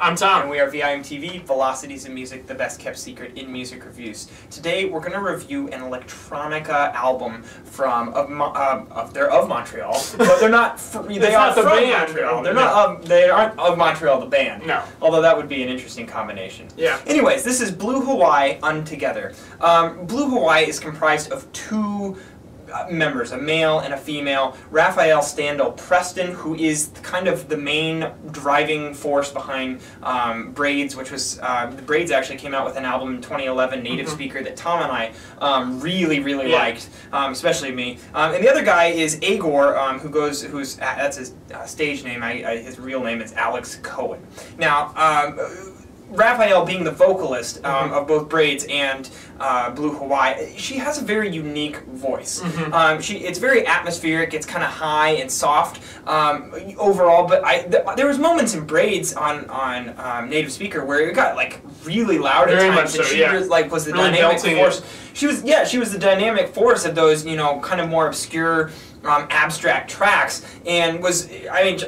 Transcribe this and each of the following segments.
I'm Tom. And we are VIMTV, Velocities in Music, the best kept secret in music reviews. Today we're going to review an electronica album from they're of Montreal, but they're not. They are from Montreal. They're not. They aren't of Montreal, the band. No. Although that would be an interesting combination. Yeah. Anyways, this is Blue Hawaii Untogether. Blue Hawaii is comprised of two members, a male and a female. Raphaelle Standell-Preston, who is kind of the main driving force behind Braids, which was, Braids actually came out with an album in 2011, Native Speaker, that Tom and I really liked, especially me. And the other guy is Agor, that's his stage name. His real name is Agor Cowan. Now, Raphaelle, being the vocalist of both Braids and Blue Hawaii, she has a very unique voice. It's very atmospheric. It's kind of high and soft overall. But there was moments in Braids on Native Speaker where it got like really loud at times. And she was the dynamic force. She was the dynamic force of those kind of more obscure abstract tracks, and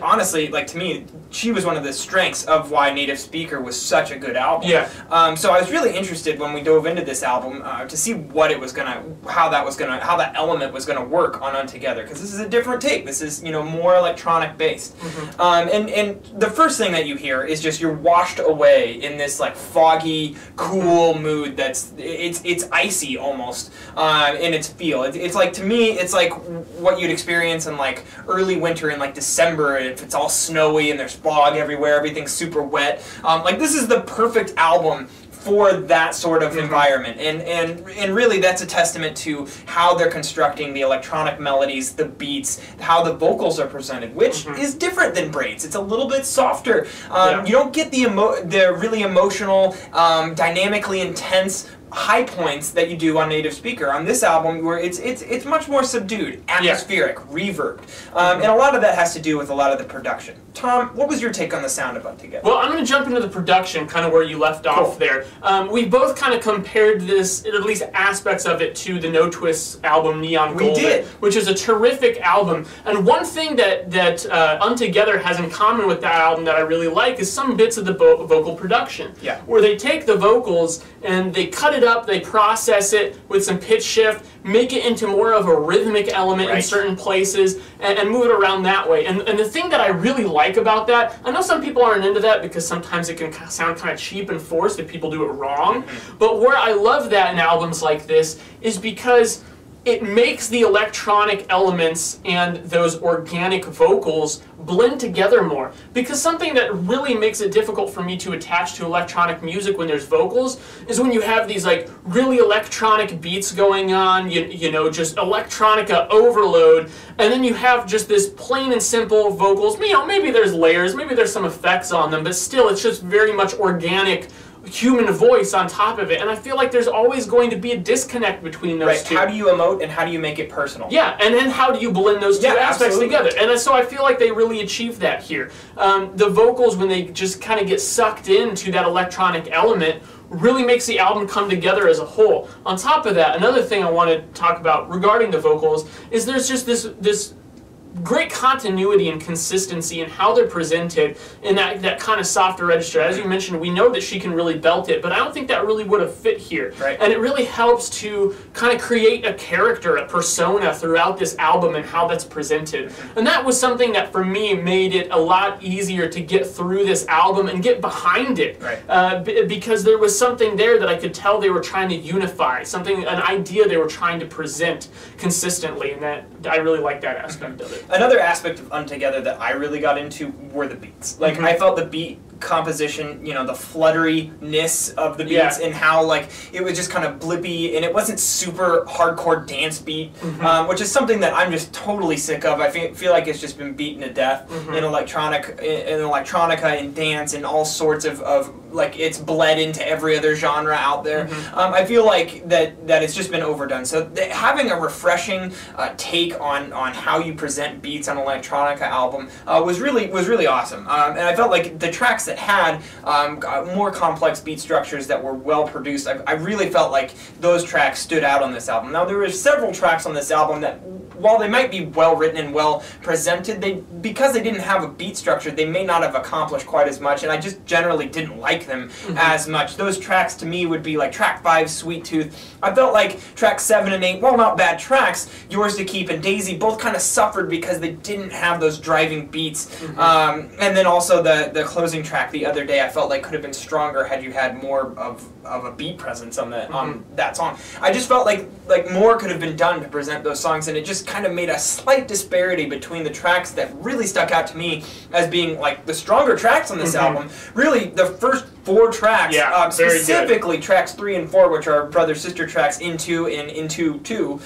honestly, like, to me, she was one of the strengths of why Native Speaker was such a good album. Yeah. So I was really interested when we dove into this album to see what it was how that element was gonna work on Untogether, because this is a different take. This is more electronic based. And the first thing that you hear is just you're washed away in this like foggy, cool mood it's icy almost in its feel. It's like, to me, it's like what you'd experience in like early winter in like December, if it's all snowy and there's fog everywhere, everything's super wet. Like, this is the perfect album for that sort of environment, and really that's a testament to how they're constructing the electronic melodies, the beats, how the vocals are presented, which is different than Braids. It's a little bit softer. You don't get the really emotional, dynamically intense high points that you do on Native Speaker. On this album, where it's much more subdued, atmospheric, reverb, and a lot of that has to do with a lot of the production. Tom, what was your take on the sound of Untogether? Well, I'm going to jump into the production, kind of where you left off there. We both kind of compared this, at least aspects of it, to the No Twists album Neon Golden, which is a terrific album. And one thing that Untogether has in common with that album that I really like is some bits of the vocal production, where they take the vocals and they cut it up, they process it with some pitch shift, make it into more of a rhythmic element in certain places, and move it around that way. And the thing that I really like about that, I know some people aren't into that because sometimes it can sound kind of cheap and forced if people do it wrong, but where I love that in albums like this is because it makes the electronic elements and those organic vocals blend together more. Because something that really makes it difficult for me to attach to electronic music when there's vocals is when you have these like really electronic beats going on, you know, just electronica overload, and then you have just this plain and simple vocals. Maybe there's layers, maybe there's some effects on them, but still it's just very much organic human voice on top of it, and I feel like there's always going to be a disconnect between those two. How do you emote and how do you make it personal? Yeah, and then how do you blend those two aspects together? And so I feel like they really achieved that here. The vocals, when they just kind of get sucked into that electronic element, really makes the album come together as a whole. On top of that, another thing I want to talk about regarding the vocals is there's just this great continuity and consistency in how they're presented in that kind of softer register. As you mentioned, we know that she can really belt it, but I don't think that really would have fit here. And it really helps to kind of create a character, a persona throughout this album and how that's presented. And that was something that for me made it a lot easier to get through this album and get behind it. Because there was something there that I could tell they were trying to unify, an idea they were trying to present consistently, and that I really like that aspect of it. Another aspect of Untogether that I really got into were the beats. Like, I felt the beat composition, the flutteriness of the beats, and how like it was just kind of blippy, and it wasn't super hardcore dance beat, which is something that I'm just totally sick of. I feel like it's just been beaten to death in electronica and dance and all sorts of like it's bled into every other genre out there. I feel like that it's just been overdone. So having a refreshing take on how you present beats on an electronica album was really awesome. And I felt like the tracks that had more complex beat structures that were well produced, I really felt like those tracks stood out on this album. Now there were several tracks on this album that, while they might be well written and well presented, because they didn't have a beat structure, they may not have accomplished quite as much, and I just generally didn't like them as much. Those tracks to me would be like track 5, Sweet Tooth. I felt like tracks 7 and 8, while not bad tracks, Yours to Keep and Daisy both kind of suffered because they didn't have those driving beats. And then also the closing track, The Other Day, I felt like could have been stronger had you had more of a beat presence on that song. I just felt like more could have been done to present those songs, and it just kind of made a slight disparity between the tracks that really stuck out to me as being like the stronger tracks on this album. Really, the first 4 tracks, specifically tracks 3 and 4, which are brother-sister tracks, Into and Into 2,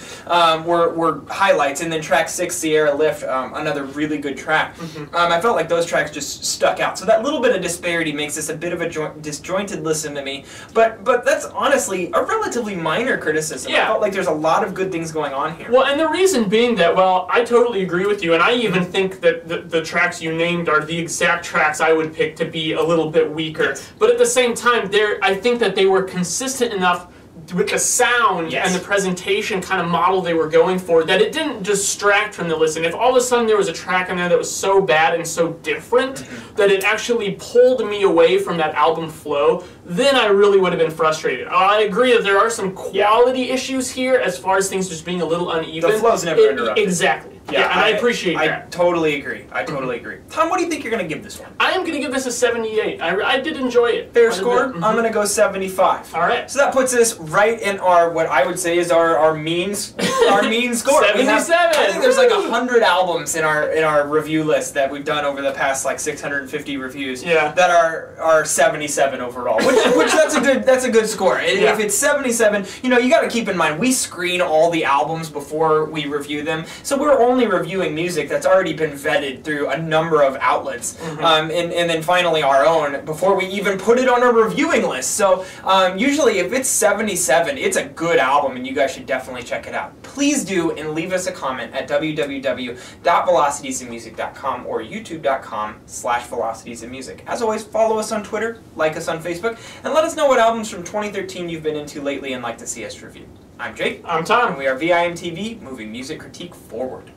were highlights, and then track 6, Sierra Lift, another really good track. I felt like those tracks just stuck out. So that little bit of disparity makes this a bit of a disjointed listen to me, but that's honestly a relatively minor criticism. I felt like there's a lot of good things going on here. Well, and the reason being that, well, I totally agree with you, and I even think that the tracks you named are the exact tracks I would pick to be a little bit weaker. But at the same time, I think that they were consistent enough with the sound and the presentation kind of model they were going for that it didn't distract from the listen. If all of a sudden there was a track in there that was so bad and so different that it actually pulled me away from that album flow, then I really would have been frustrated. I agree that there are some quality issues here as far as things just being a little uneven. The flow's never interrupted. Exactly. Yeah, and I appreciate that. I totally agree. I totally agree. Tom, what do you think you're going to give this one? I am going to give this a 78. I did enjoy it. Fair score? I'm going to go 75. All right. So that puts us right in our, what I would say is our mean score. 77. I think there's like 100 albums in our review list that we've done over the past like 650 reviews that are 77 overall, which that's a good score. If it's 77, you know, you got to keep in mind we screen all the albums before we review them, so we're only reviewing music that's already been vetted through a number of outlets, and then finally our own before we even put it on a reviewing list. So usually if it's 77, it's a good album and you guys should definitely check it out. Please do, and leave us a comment at www.velocitiesinmusic.com or youtube.com/velocitiesinmusic. As always, follow us on Twitter, like us on Facebook, and let us know what albums from 2013 you've been into lately and like to see us review. I'm Jake. I'm Tom. And we are VIMTV, moving music critique forward.